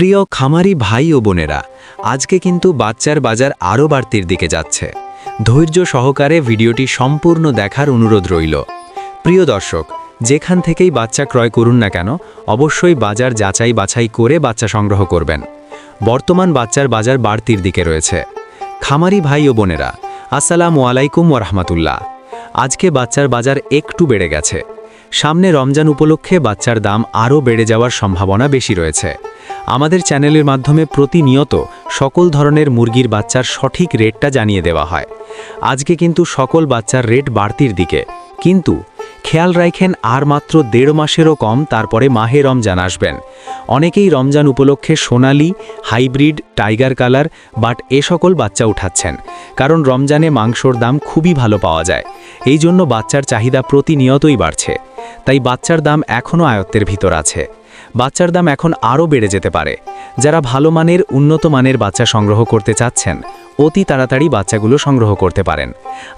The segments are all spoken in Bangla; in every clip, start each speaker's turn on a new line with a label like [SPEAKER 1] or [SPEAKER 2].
[SPEAKER 1] প্রিয় খামারি ভাই ও বোনেরা, আজকে কিন্তু বাচ্চার বাজার আরও বাড়তির দিকে যাচ্ছে। ধৈর্য সহকারে ভিডিওটি সম্পূর্ণ দেখার অনুরোধ রইল। প্রিয় দর্শক, যেখান থেকেই বাচ্চা ক্রয় করুন না কেন, অবশ্যই বাজার যাচাই বাছাই করে বাচ্চা সংগ্রহ করবেন। বর্তমান বাচ্চার বাজার বাড়তির দিকে রয়েছে। খামারি ভাই ও বোনেরা, আসসালামু আলাইকুম ওয়া রাহমাতুল্লাহ। আজকে বাচ্চার বাজার একটু বেড়ে গেছে। সামনে রমজান উপলক্ষে বাচ্চার দাম আরও বেড়ে যাওয়ার সম্ভাবনা বেশি রয়েছে। আমাদের চ্যানেলের মাধ্যমে প্রতিনিয়ত সকল ধরনের মুরগির বাচ্চার সঠিক রেটটা জানিয়ে দেওয়া হয়। আজকে কিন্তু সকল বাচ্চার রেট বাড়তির দিকে, কিন্তু খেয়াল রাখেন আর মাত্র 1.5 মাসেরও কম, তারপরে মাহে রমজান আসবেন। অনেকেই রমজান উপলক্ষে সোনালি, হাইব্রিড, টাইগার কালার বাট এ সকল বাচ্চা উঠাচ্ছেন, কারণ রমজানে মাংসর দাম খুবই ভালো পাওয়া যায়। এই জন্য বাচ্চার চাহিদা প্রতিনিয়তই বাড়ছে। তাই বাচ্চার দাম এখনও আয়ত্তের ভিতর আছে। বাচ্চার দাম এখন আরও বেড়ে যেতে পারে। যারা ভালো মানের, উন্নত মানের বাচ্চা সংগ্রহ করতে চাচ্ছেন, অতি তাড়াতাড়ি বাচ্চাগুলো সংগ্রহ করতে পারেন।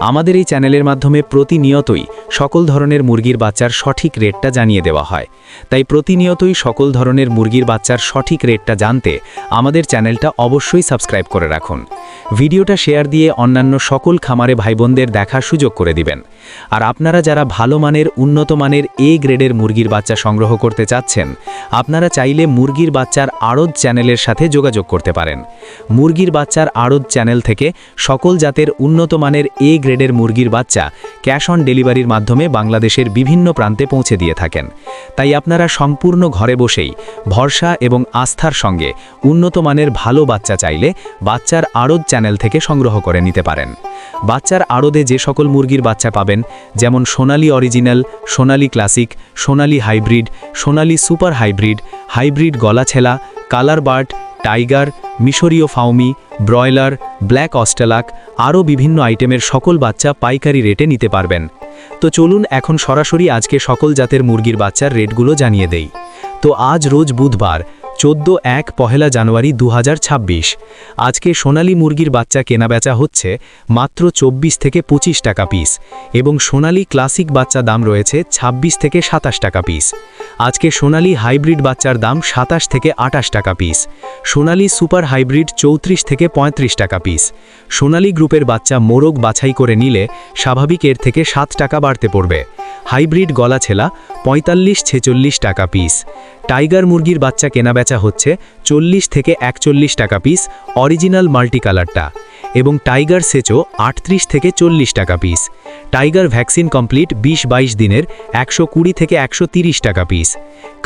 [SPEAKER 1] আমাদের এই চ্যানেলের মাধ্যমে প্রতিনিয়তই সকল ধরনের মুরগির বাচ্চার সঠিক রেটটা জানিয়ে দেওয়া হয়। তাই প্রতিনিয়তই সকল ধরনের মুরগির বাচ্চার সঠিক রেটটা জানতে আমাদের চ্যানেলটা অবশ্যই সাবস্ক্রাইব করে রাখুন। ভিডিওটা শেয়ার দিয়ে অন্যান্য সকল খামারে ভাইবোনদের দেখার সুযোগ করে দিবেন। আর আপনারা যারা ভালো মানের, উন্নত মানের এ গ্রেডের মুরগির বাচ্চা সংগ্রহ করতে চাচ্ছেন, আপনারা চাইলে মুরগির বাচ্চার আড়ত চ্যানেলের সাথে যোগাযোগ করতে পারেন। মুরগির বাচ্চার আড়ত চ্যানেল থেকে সকল জাতের উন্নত মানের এ গ্রেডের মুরগির বাচ্চা ক্যাশ অন ডেলিভারির মাধ্যমে বাংলাদেশের বিভিন্ন প্রান্তে পৌঁছে দিয়ে থাকেন। তাই আপনারা সম্পূর্ণ ঘরে বসেই ভরসা এবং আস্থার সঙ্গে উন্নত মানের ভালো বাচ্চা চাইলে বাচ্চার আড়ত চ্যানেল থেকে সংগ্রহ করে নিতে পারেন। বাচ্চার আড়তে যে সকল মুরগির বাচ্চা পাবেন, যেমন Sonali original, Sonali classic, Sonali hybrid, Sonali super hybrid, hybrid গলাছেলা, কালার বার্ড, টাইগার, মিশরীয় ফাউমি, ব্রয়লার, ব্ল্যাক অস্ট্রেলাক, আরও বিভিন্ন আইটেমের সকল বাচ্চা পাইকারি রেটে নিতে পারবেন। তো চলুন এখন সরাসরি আজকে সকল জাতের মুরগির বাচ্চার রেটগুলো জানিয়ে দেই। তো আজ রোজ বুধবার 14 পহেলা জানুয়ারি 2026। আজকে সোনালী মুরগির বাচ্চা কেনাবেচা হচ্ছে মাত্র 24 থেকে 25 টাকা পিস, এবং সোনালী ক্লাসিক বাচ্চা দাম রয়েছে 26 থেকে 27 টাকা পিস। আজকে সোনালী হাইব্রিড বাচ্চার দাম 27 থেকে 28 টাকা পিস। সোনালী সুপার হাইব্রিড 34 থেকে 35 টাকা পিস। সোনালী গ্রুপের বাচ্চা মোরগ বাছাই করে নিলে স্বাভাবিক এর থেকে 7 টাকা বাড়তে পড়বে। হাইব্রিড গলাছেলা 45-46 টাকা পিস। টাইগার মুরগির বাচ্চা কেনাবেচা হচ্ছে 40 থেকে 41 টাকা পিস, অরিজিনাল মাল্টি কালারটা, এবং টাইগার সেচো 38 থেকে 40 টাকা পিস। টাইগার ভ্যাকসিন কমপ্লিট 20-22 দিনের 120 থেকে 130 টাকা পিস।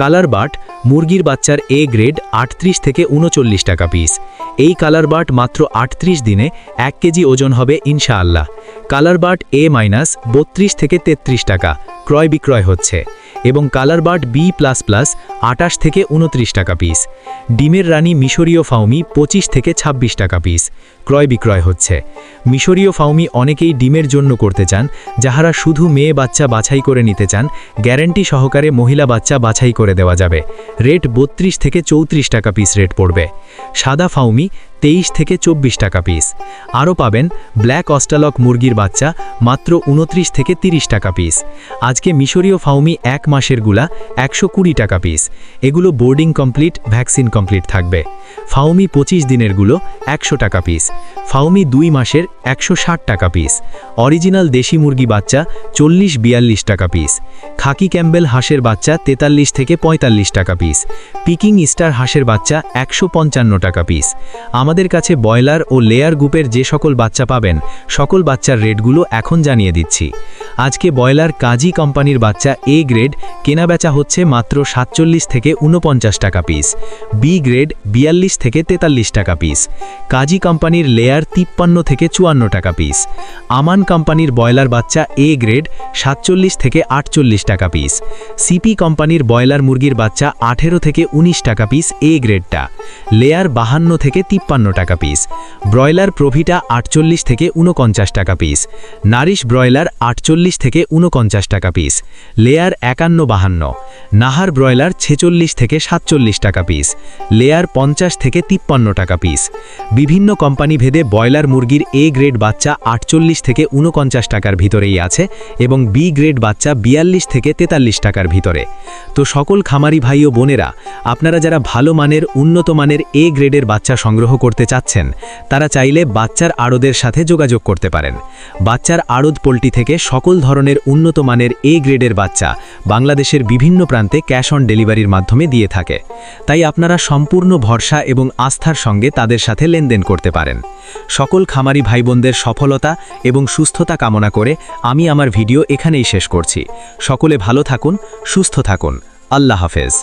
[SPEAKER 1] কালার বাট মুরগির বাচ্চার এ গ্রেড 38 থেকে 39 টাকা পিস। এই কালার বাট মাত্র 38 দিনে 1 কেজি ওজন হবে ইনশাআল্লাহ। কালার বাট এ মাইনাস 32 থেকে 33 টাকা ক্রয় বিক্রয় হচ্ছে, এবং কালার বাট B++ 28 থেকে 29 টাকা পিস। ডিমের রানী মিশরীয় ফাউমি 25 থেকে 26 টাকা পিস ক্রয় বিক্রয় হচ্ছে। মিশরীয় ফাউমি অনেকেই ডিমের জন্য করতে চান, যাহারা শুধু মেয়ে বাচ্চা বাছাই করে নিতে চান, গ্যারান্টি সহকারে মহিলা বাচ্চা বাছাই করে দেওয়া যাবে। রেট 32 থেকে 34 টাকা পিস রেট পড়বে। সাদা ফাউমি 23 থেকে 24 টাকা পিস। আরও পাবেন ব্ল্যাক অস্ট্রালক মুরগির বাচ্চা মাত্র 29 থেকে 30 টাকা পিস। আজকে মিশরীয় ফাউমি 1 মাসের গুলা 120 টাকা পিস। এগুলো বোর্ডিং কমপ্লিট, ভ্যাকসিন কমপ্লিট থাকবে। ফাউমি 25 দিনেরগুলো 100 টাকা পিস। ফাউমি 2 মাসের 160 টাকা পিস। অরিজিনাল দেশি মুরগি বাচ্চা 40-42 টাকা পিস। খাকি ক্যাম্বেল হাঁসের বাচ্চা 43 থেকে 45 টাকা পিস। পিকিং স্টার হাঁসের বাচ্চা 155 টাকা পিস। আমাদের কাছে ব্রয়লার ও লেয়ার গ্রুপের যে সকল বাচ্চা পাবেন, সকল বাচ্চার রেটগুলো এখন জানিয়ে দিচ্ছি। আজকে ব্রয়লার কাজী কোম্পানির বাচ্চা এ গ্রেড কেনাবেচা হচ্ছে মাত্র 47 থেকে 49 টাকা পিস। বি গ্রেড 42 থেকে 43 টাকা পিস। কাজী কোম্পানির লেয়ার 53 থেকে 54 টাকা পিস। আমান কোম্পানির ব্রয়লার বাচ্চা এ গ্রেড 47 থেকে 48 টাকা পিস। সিপি কোম্পানির ব্রয়লার মুরগির বাচ্চা 18 থেকে 19 টাকা পিস এ গ্রেডটা। লেয়ার 52 থেকে 53 টাকা পিস। ব্রয়লার প্রভিটা 48 থেকে 49 টাকা পিস। নারিশ ব্রয়লার 48 থেকে ৪৯ টাকা পিস, লেয়ার ৫১-৫২, নাহার ব্রয়লার ৪৬ থেকে ৪৭ টাকা পিস, লেয়ার ৫০ থেকে ৫৩ টাকা পিস। বিভিন্ন কোম্পানি ভেদে ব্রয়লার মুরগির এ গ্রেড বাচ্চা ৪৮ থেকে ৪৯ টাকার ভিতরেই আছে এবং বি গ্রেড বাচ্চা ৪২ থেকে ৪৩ টাকার ভিতরে। তো সকল খামারি ভাই ও বোনেরা, আপনারা যারা ভালো মানের উন্নত মানের এ গ্রেডের বাচ্চা সংগ্রহ করতে চাচ্ছেন, তারা চাইলে বাচ্চার আড়তের সাথে যোগাযোগ করতে পারেন। বাচ্চার আড়ত পোল্ট্রি থেকে সকল ধরনের উন্নত মানের এ গ্রেডের বাচ্চা বাংলাদেশের বিভিন্ন প্রান্তে ক্যাশ অন ডেলিভারির মাধ্যমে দিয়ে থাকে। তাই আপনারা সম্পূর্ণ ভরসা এবং আস্থার সঙ্গে তাদের সাথে লেনদেন করতে পারেন। সকল খামারি ভাই বোনদের সফলতা এবং সুস্থতা কামনা করে আমি আমার ভিডিও এখানেই শেষ করছি। সকলে ভালো থাকুন, সুস্থ থাকুন। আল্লাহ হাফেজ।